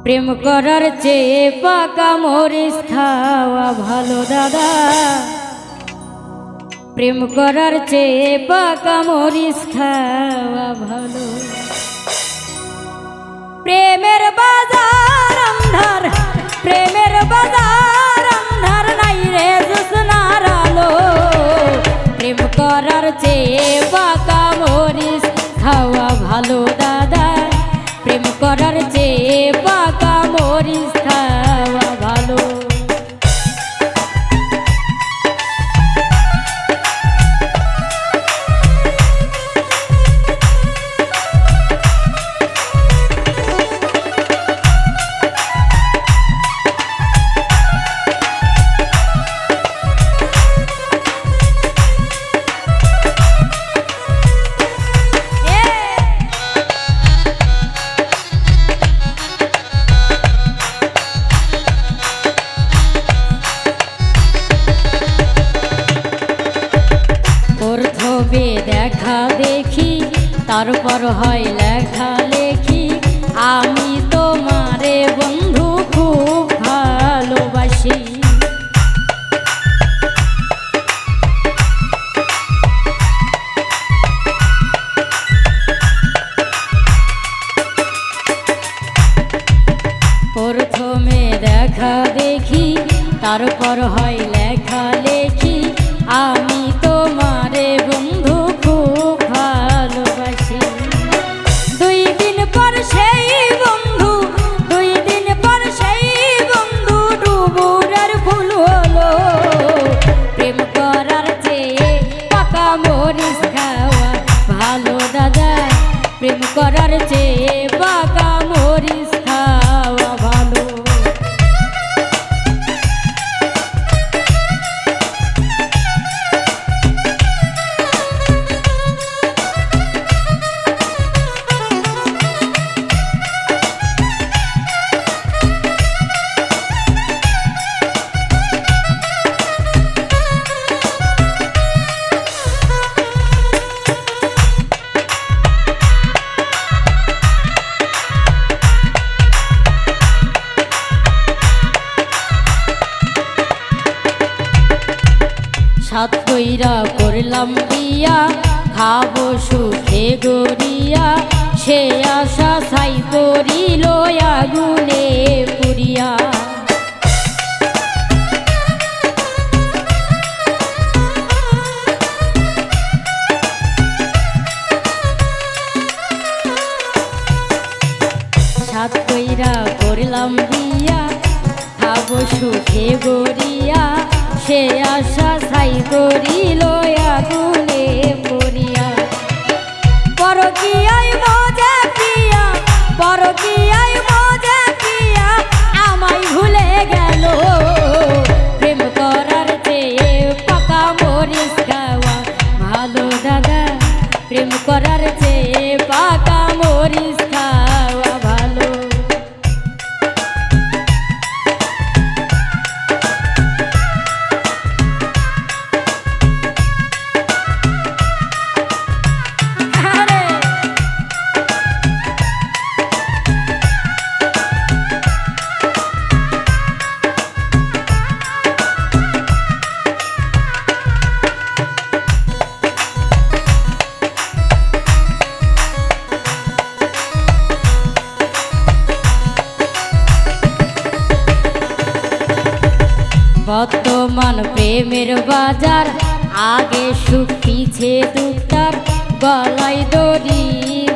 প্রেম করার চেয়ে পাকা মরিচ খাওয়া ভালো দাদা। প্রেম করার চেয়ে পাকা মরিচ খাওয়া ভালো। প্রেমের বাজার আন্ধার, প্রেমের বাজার আন্ধার, নাই রে জ্যোৎস্নার আলো। প্রেম করার চেয়ে পাকা মরিচ খাওয়া ভালো দাদা। প্রেম করার চেয়ে পাকা মরিচ খাওয়া ভালো। দেখা দেখি তারপর হয় লেখা লেখি, আমি তোমারে বন্ধু খুব ভালোবাসি। প্রথমে দেখা দেখি তারপর হয় লেখা লেখি, আমি তোমারে বন্ধু খুব ভালোবাসি। 2 দিন পর সেই বন্ধু, 2 দিন পর সেই বন্ধু ডুবুরের ফুল হলো। প্রেম করার চেয়ে পাকা মরিচ খাওয়া ভালো দাদা। প্রেম করার চেয়ে পাকা মরিচ খাওয়া ভালো। সাত কইরা করলাম বিয়া, খাবো সুখে গড়িয়া, সে আশা ছাই করিল আগুনে পুরিয়া। সাত কইরা করলাম বিয়া, খাবো সুখে গড়িয়া, সে আশা ছাই করিল আগুনে পড়িয়া। পরকীয়ায় মজা পিয়া, পরকীয়ায় মজা পিয়া, আমায় ভুলে গেল। প্রেম করার চেয়ে পাকা মরিচ খাওয়া ভালো দাদা। প্রেম করার চেয়ে পাকা মরিচ খাওয়া ভালো। বর্তমান প্রেমের বাজার, আগে সুখ পিছে দুঃখটার, গলায় দড়ি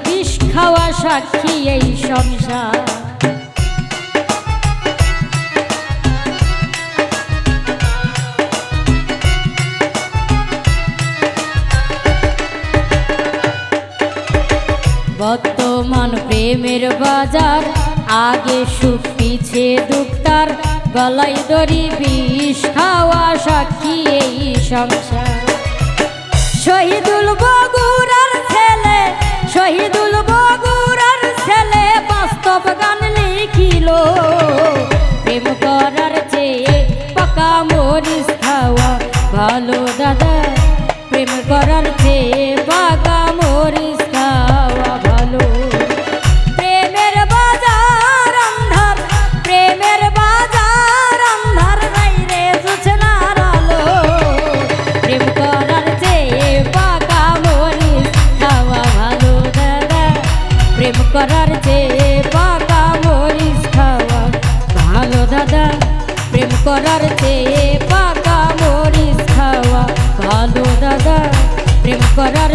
বিষ খাওয়া সাক্ষী এই সংসার। বর্তমান প্রেমের বাজার, আগে সুখ পিছে দুঃখটার, গলায় দড়ি বিষ খাওয়া সাক্ষী এই সংসার। শহীদুল বগুড়ার ছেলে, শহীদুল বগুড়ার ছেলে বাস্তব গান লিখিল। প্রেম করার চেয়ে পাকা মরিচ খাওয়া ভালো দাদা। প্রেম করার চেয়ে পাকা মরিচ খাওয়া ভালো। প্রেমের বাজার আন্ধার, করার চেয়ে পাকা মরিচ খাওয়া ভালো দাদা, প্রেম করার চেয়ে পাকা মরিচ খাওয়া ভালো দাদা, প্রেম করার